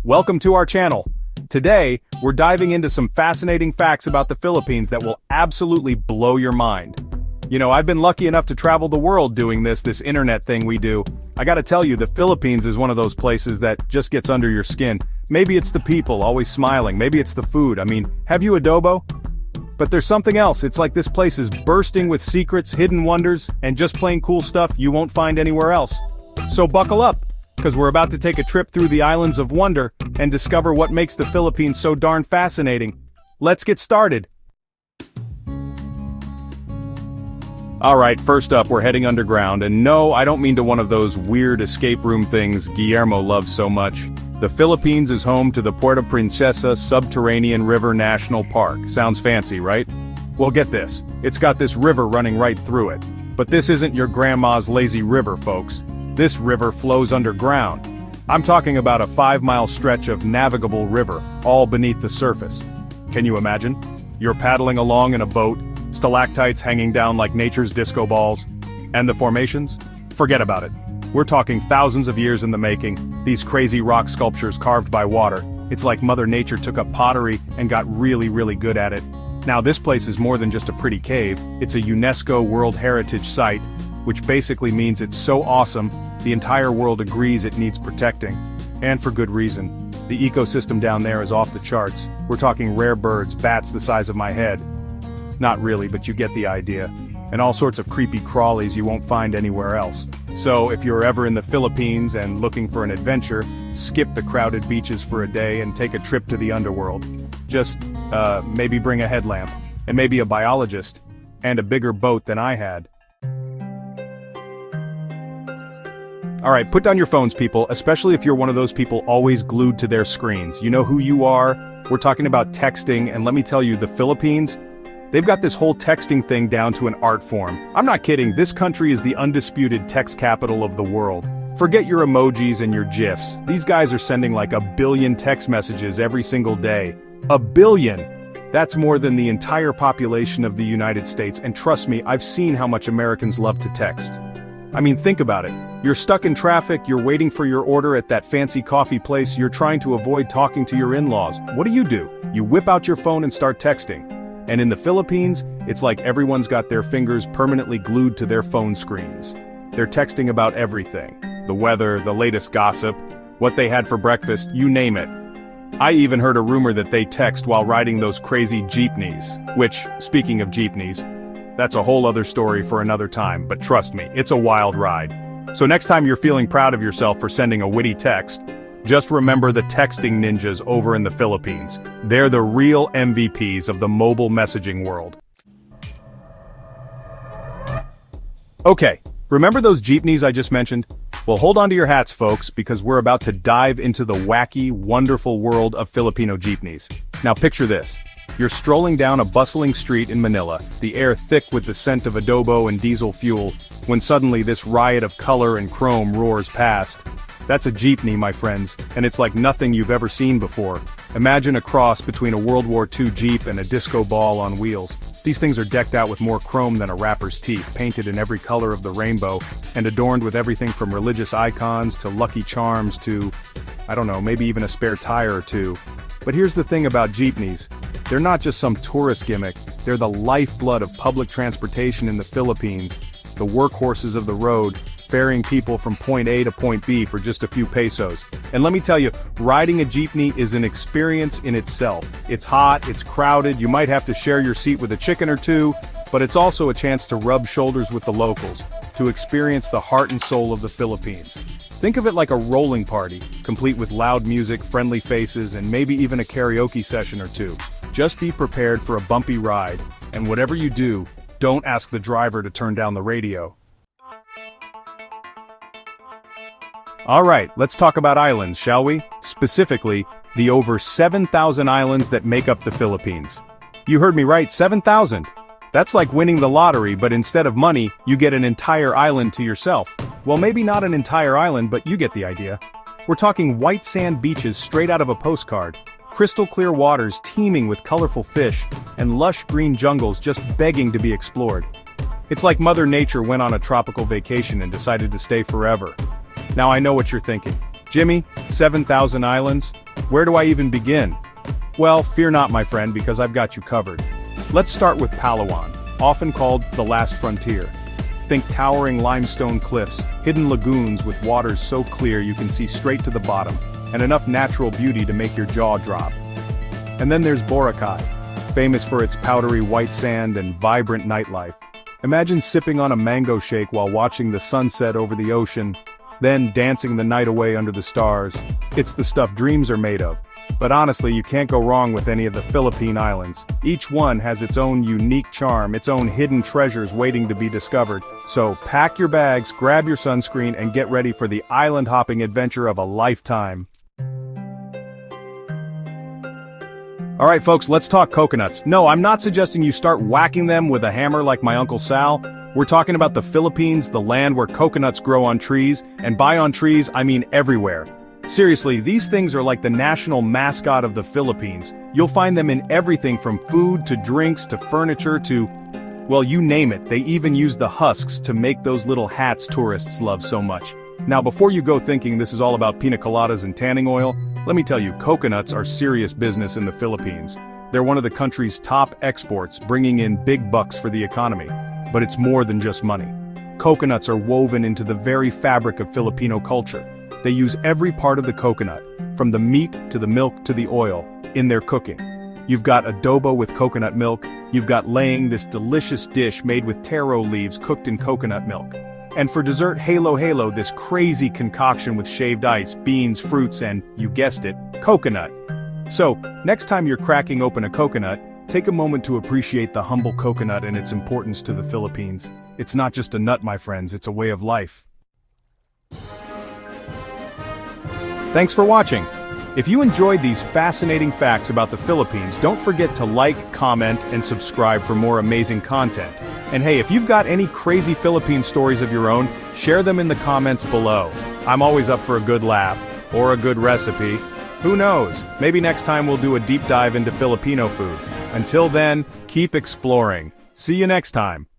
Welcome to our channel. Today, we're diving into some fascinating facts about the Philippines that will absolutely blow your mind. You know, I've been lucky enough to travel the world doing this internet thing we do. I gotta tell you, the Philippines is one of those places that just gets under your skin. Maybe it's the people, always smiling, maybe it's the food. I mean, have you adobo? But there's something else. It's like this place is bursting with secrets, hidden wonders, and just plain cool stuff you won't find anywhere else. So buckle up, because we're about to take a trip through the islands of wonder and discover what makes the Philippines so darn fascinating. Let's get started. Alright, first up, we're heading underground, and no, I don't mean to one of those weird escape room things Guillermo loves so much. The Philippines is home to the Puerto Princesa Subterranean River National Park. Sounds fancy, right? Well, get this. It's got this river running right through it. But this isn't your grandma's lazy river, folks. This river flows underground. I'm talking about a 5-mile stretch of navigable river, all beneath the surface. Can you imagine? You're paddling along in a boat, stalactites hanging down like nature's disco balls. And the formations? Forget about it. We're talking thousands of years in the making, these crazy rock sculptures carved by water. It's like Mother Nature took up pottery and got really good at it. Now this place is more than just a pretty cave, it's a UNESCO World Heritage Site, which basically means it's so awesome, the entire world agrees it needs protecting. And for good reason. The ecosystem down there is off the charts. We're talking rare birds, bats the size of my head. Not really, but you get the idea. And all sorts of creepy crawlies you won't find anywhere else. So if you're ever in the Philippines and looking for an adventure, skip the crowded beaches for a day and take a trip to the underworld. Just, maybe bring a headlamp, and maybe a biologist, and a bigger boat than I had. Alright, put down your phones, people, especially if you're one of those people always glued to their screens. You know who you are. We're talking about texting, and let me tell you, the Philippines, they've got this whole texting thing down to an art form. I'm not kidding, this country is the undisputed text capital of the world. Forget your emojis and your GIFs. These guys are sending like 1 billion text messages every single day. 1 billion! That's more than the entire population of the United States, and trust me, I've seen how much Americans love to text. I mean, think about it. You're stuck in traffic, you're waiting for your order at that fancy coffee place, you're trying to avoid talking to your in-laws. What do? You whip out your phone and start texting. And in the Philippines, it's like everyone's got their fingers permanently glued to their phone screens. They're texting about everything. The weather, the latest gossip, what they had for breakfast, you name it. I even heard a rumor that they text while riding those crazy jeepneys. Which, speaking of jeepneys, that's a whole other story for another time, but trust me, it's a wild ride. So next time you're feeling proud of yourself for sending a witty text, just remember the texting ninjas over in the Philippines. They're the real MVPs of the mobile messaging world. Okay, remember those jeepneys I just mentioned? Well, hold on to your hats, folks, because we're about to dive into the wacky, wonderful world of Filipino jeepneys. Now picture this. You're strolling down a bustling street in Manila, the air thick with the scent of adobo and diesel fuel, when suddenly this riot of color and chrome roars past. That's a jeepney, my friends, and it's like nothing you've ever seen before. Imagine a cross between a World War II Jeep and a disco ball on wheels. These things are decked out with more chrome than a rapper's teeth, painted in every color of the rainbow, and adorned with everything from religious icons to Lucky Charms to, I don't know, maybe even a spare tire or two. But here's the thing about jeepneys. They're not just some tourist gimmick, they're the lifeblood of public transportation in the Philippines, the workhorses of the road, ferrying people from point A to point B for just a few pesos. And let me tell you, riding a jeepney is an experience in itself. It's hot, it's crowded, you might have to share your seat with a chicken or two, but it's also a chance to rub shoulders with the locals, to experience the heart and soul of the Philippines. Think of it like a rolling party, complete with loud music, friendly faces, and maybe even a karaoke session or two. Just be prepared for a bumpy ride, and whatever you do, don't ask the driver to turn down the radio. Alright, let's talk about islands, shall we? Specifically, the over 7,000 islands that make up the Philippines. You heard me right, 7,000! That's like winning the lottery, but instead of money, you get an entire island to yourself. Well, maybe not an entire island, but you get the idea. We're talking white sand beaches straight out of a postcard, crystal clear waters teeming with colorful fish, and lush green jungles just begging to be explored. It's like Mother Nature went on a tropical vacation and decided to stay forever. Now I know what you're thinking. Jimmy, 7,000 islands? Where do I even begin? Well, fear not, my friend, because I've got you covered. Let's start with Palawan, often called the last frontier. Think towering limestone cliffs, hidden lagoons with waters so clear you can see straight to the bottom, and enough natural beauty to make your jaw drop. And then there's Boracay, famous for its powdery white sand and vibrant nightlife. Imagine sipping on a mango shake while watching the sunset over the ocean, then dancing the night away under the stars. It's the stuff dreams are made of. But honestly, you can't go wrong with any of the Philippine islands. Each one has its own unique charm, its own hidden treasures waiting to be discovered. So pack your bags, grab your sunscreen, and get ready for the island-hopping adventure of a lifetime. Alright folks, let's talk coconuts. No, I'm not suggesting you start whacking them with a hammer like my Uncle Sal. We're talking about the Philippines, the land where coconuts grow on trees, and by on trees, I mean everywhere. Seriously, these things are like the national mascot of the Philippines. You'll find them in everything from food to drinks to furniture to, well, you name it. They even use the husks to make those little hats tourists love so much. Now, before you go thinking this is all about pina coladas and tanning oil, let me tell you, coconuts are serious business in the Philippines. They're one of the country's top exports, bringing in big bucks for the economy. But it's more than just money. Coconuts are woven into the very fabric of Filipino culture. They use every part of the coconut, from the meat to the milk to the oil, in their cooking. You've got adobo with coconut milk, you've got laying, this delicious dish made with taro leaves cooked in coconut milk. And for dessert, halo halo, this crazy concoction with shaved ice, beans, fruits, and, you guessed it, coconut. So, next time you're cracking open a coconut, take a moment to appreciate the humble coconut and its importance to the Philippines. It's not just a nut, my friends, it's a way of life. Thanks for watching. If you enjoyed these fascinating facts about the Philippines, don't forget to like, comment, and subscribe for more amazing content. And hey, if you've got any crazy Philippine stories of your own, share them in the comments below. I'm always up for a good laugh, or a good recipe. Who knows, maybe next time we'll do a deep dive into Filipino food. Until then, keep exploring. See you next time.